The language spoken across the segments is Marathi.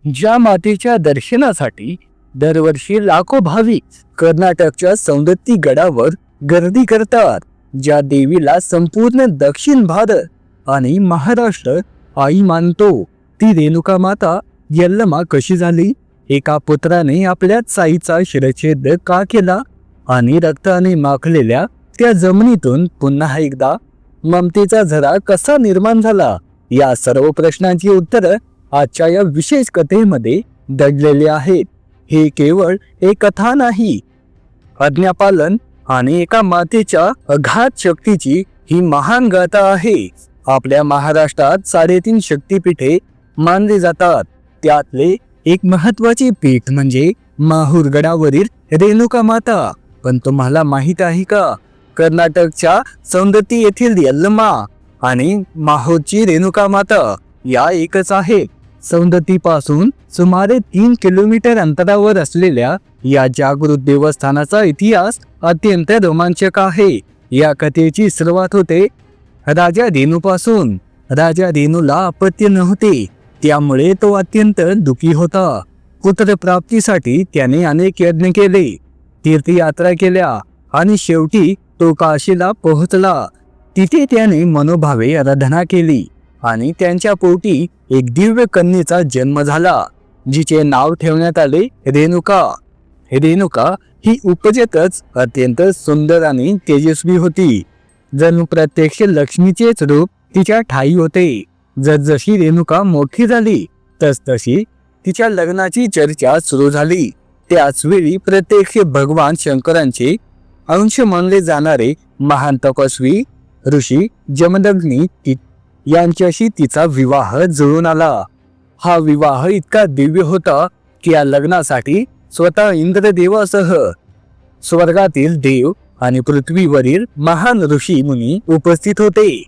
ज्या मातेच्या दर्शनासाठी दरवर्षी लाखो भाविक कर्नाटकच्या सौंदत्ती गडावर गर्दी करतात, ज्या देवीला संपूर्ण दक्षिण भारत आणि महाराष्ट्र आई मानतो, ती रेणुका माता यल्लमा कशी झाली? एका पुत्राने आपल्याच आईचा शिरच्छेद का केला आणि रक्ताने माखलेल्या त्या जमिनीतून पुन्हा एकदा ममतेचा झरा कसा निर्माण झाला? या सर्व प्रश्नांची उत्तरं आजच्या या विशेष कथेमध्ये दडलेली आहेत. हे केवळ एक कथा नाही, आज्ञापालन आणि एका मातेच्या अगाध शक्तीची ही महान गाथा आहे. आपल्या महाराष्ट्रात 3.5 शक्तिपीठे मानली जातात. त्यातले एक महत्वाचे पीठ म्हणजे माहूर गडावरील रेणुका माता. पण तुम्हाला माहित आहे का, कर्नाटकच्या सौंदत्ती येथील यल्लमा आणि माहूरची रेणुका माता या एकच आहेत. सौंदत्तीपासून सुमारे 3 किलोमीटर अंतरावर असलेल्या या जागृत देवस्थानाचा इतिहास अत्यंत रोमांचक आहे. या कथेची सुरुवात होते राजा धेनूपासून. राजा धेनूला अपत्य नव्हते, त्यामुळे तो अत्यंत दुःखी होता. पुत्रप्राप्तीसाठी त्याने अनेक यज्ञ केले, तीर्थयात्रा केल्या आणि शेवटी तो काशीला पोहोचला. तिथे त्याने मनोभावे आराधना केली आणि त्यांच्या पोटी एक दिव्य कन्येचा जन्म झाला, जिचे नाव ठेवण्यात आले रेणुका. रेणुका ही उपजतच अत्यंत सुंदर आणि तेजस्वी होती. जणू प्रत्यक्ष लक्ष्मीचेच रूप तिच्या ठाई होते. जसजशी रेणुका मोठी झाली तसतशी तिच्या लग्नाची चर्चा सुरू झाली. त्याच वेळी प्रत्यक्ष भगवान शंकरांचे अंश मानले जाणारे महान तपस्वी ऋषी जमदग्नी यांच्याशी तिचा विवाह जुळून आला. हा विवाह इतका दिव्य होता की या लग्नासाठी स्वतः इंद्रदेवासह स्वर्गातील देव आणि पृथ्वीवरील महान ऋषी मुनी उपस्थित होते.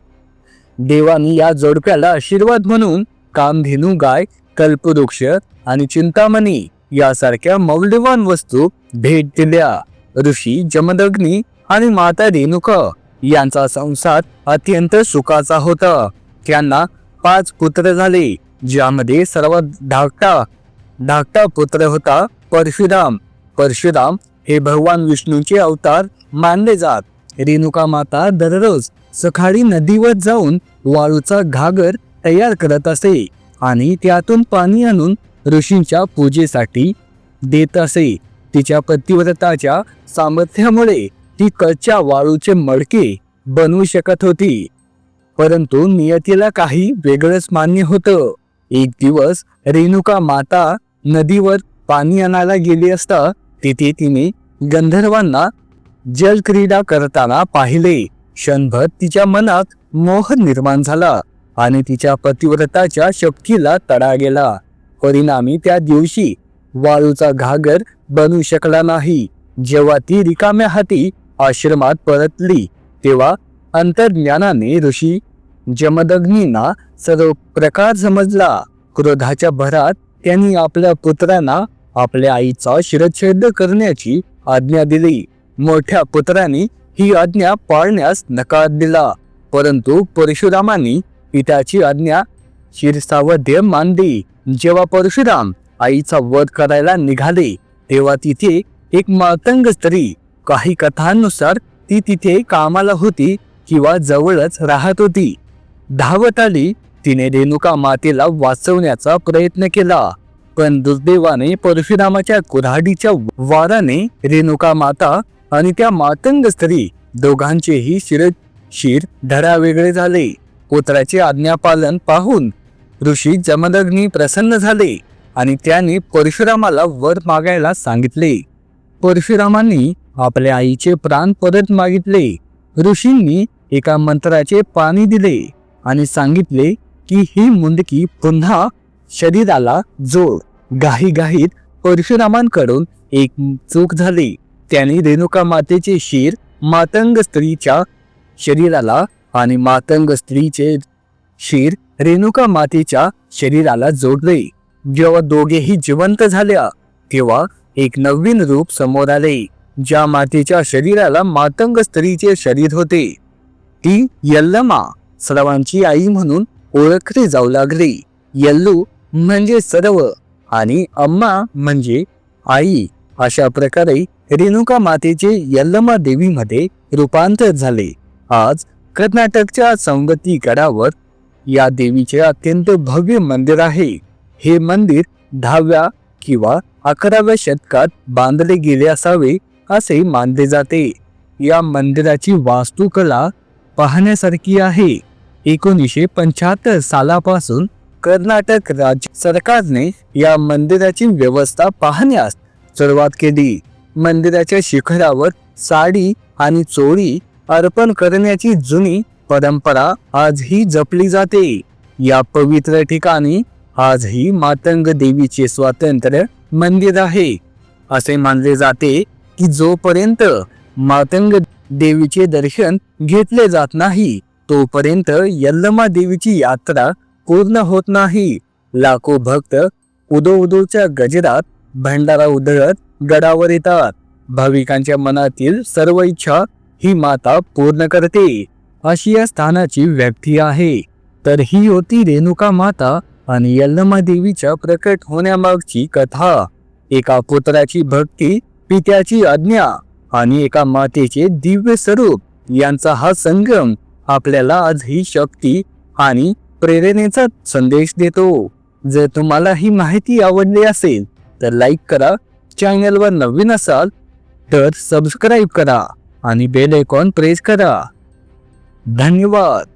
देवानी या जोडप्याला आशीर्वाद म्हणून कामधेनू गाय, कल्पवृक्ष आणि चिंतामणी यासारख्या मौल्यवान वस्तू भेट दिल्या. ऋषी जमदग्नी आणि माता रेणुका यांचा संसार अत्यंत सुखाचा होता. त्यांना 5 पुत्र झाले, ज्यामध्ये सर्वात धाकटा पुत्र होता परशुराम. परशुराम हे भगवान विष्णूचे अवतार मानले जात. रेणुका माता दररोज सकाळी नदीवर जाऊन वाळूचा घागर तयार करत असे आणि त्यातून पाणी आणून ऋषींच्या पूजेसाठी देत असे. तिच्या पतिव्रताच्या सामर्थ्यामुळे ती कच्च्या वाळूचे मडके बनवू शकत होती. परंतु नियतीला काही वेगळंच मान्य होतं. एक दिवस रेणुका माता नदीवर पाणी आणायला गेली असता तिथे तिने गंधर्वांना जलक्रीडा करताना पाहिले. क्षणभर तिच्या मनात मोह निर्माण झाला आणि तिच्या पतिव्रताच्या शक्तीला तडा गेला. परिणामी त्या दिवशी वाळूचा घागर बनू शकला नाही. जेव्हा ती रिकाम्या हाती आश्रमात परतली तेव्हा अंतर्ज्ञानाने ऋषी जमदग्नींना सर्व प्रकार समजला. क्रोधाच्या भरात त्यांनी आपल्या पुत्रांना आपल्या आईचा शिरच्छेद करण्याची आज्ञा दिली. मोठ्या पुत्रांनी ही आज्ञा पाळण्यास नकार दिला, परंतु परशुरामांनी पित्याची आज्ञा शिरसावध्य मानली. जेव्हा परशुराम आईचा वध करायला निघाले तेव्हा तिथे एक मातंग स्त्री, काही कथांनुसार ती तिथे कामाला होती किंवा जवळच राहत होती, धावत आली. तिने रेणुका मातेला वाचवण्याचा प्रयत्न केला, पण दुर्दैवाने परशुरामाच्या कुऱ्हाडीच्या वाराने रेणुका माता आणि त्या मातंग स्त्री दोघांचेही शिर धडावेगळे झाले. पुत्राचे आज्ञापालन पाहून ऋषी जमदग्नी प्रसन्न झाले आणि त्यांनी परशुरामाला वर मागायला सांगितले. परशुरामांनी आपल्या आईचे प्राण परत मागितले. ऋषींनी एका मंत्राचे पाणी दिले आणि सांगितले की ही मुंडकी पुन्हा शरीराला जोड. घाईघाईत परशुरामांकडून एक चूक झाली. त्यांनी रेणुका मातेचे शिर मातंग स्त्रीच्या शरीराला आणि मातंग स्त्रीचे शिर रेणुका मातेच्या शरीराला जोडले. जेव्हा दोघेही जिवंत झाल्या तेव्हा एक नवीन रूप समोर आले. ज्या मातेच्या शरीराला मातंग स्त्रीचे शरीर होते ती यल्लमा सर्वांची आई म्हणून ओळखली जाऊ लागली. यल्लू म्हणजे सर्व आणि अम्मा म्हणजे आई अशा प्रकारे रेणुका मातेचे यल्लमा देवीमध्ये रूपांतर झाले. आज कर्नाटकच्या सौंदत्ती गडावर या देवीचे अत्यंत भव्य मंदिर आहे. हे मंदिर 10व्या किंवा 11व्या शतकात बांधले गेले असावे असे मानले जाते. या मंदिराची वास्तुकला पाहण्यासारखी आहे. 1975 सालापासून कर्नाटक राज्य सरकारने या मंदिराची व्यवस्था पाहण्यास सुरुवात केली. मंदिराच्या शिखरावर साडी आणि चोळी अर्पण करण्याची जुनी परंपरा आजही जपली जाते. या पवित्र ठिकाणी आजही मातंग देवीचे स्वतंत्र मंदिर आहे. असे मानले जाते की जोपर्यंत मातंग देवीचे दर्शन घेतले जात नाही तोपर्यंत यल्लमा देवीची यात्रा पूर्ण होत नाही. लाखो भक्त उदोउदोच्या गजरात भंडारा उधळत गडावर येतात. भाविकांच्या मनातील सर्व इच्छा ही माता पूर्ण करते अशी या स्थानाची व्याप्ती आहे. तर ही होती रेणुका माता आणि यल्लमा देवीच्या प्रकट होण्यामागची कथा. एका पुत्राची भक्ती, पित्याची आज्ञा आणि एका मातेचे दिव्य स्वरूप यांचा हा संगम आपल्याला आजही शक्ती आणि प्रेरणेचा संदेश देतो. जर तुम्हाला ही माहिती आवडली असेल तर लाईक करा, चॅनलवर नवीन असाल तर सबस्क्राईब करा आणि बेल आयकॉन प्रेस करा. धन्यवाद.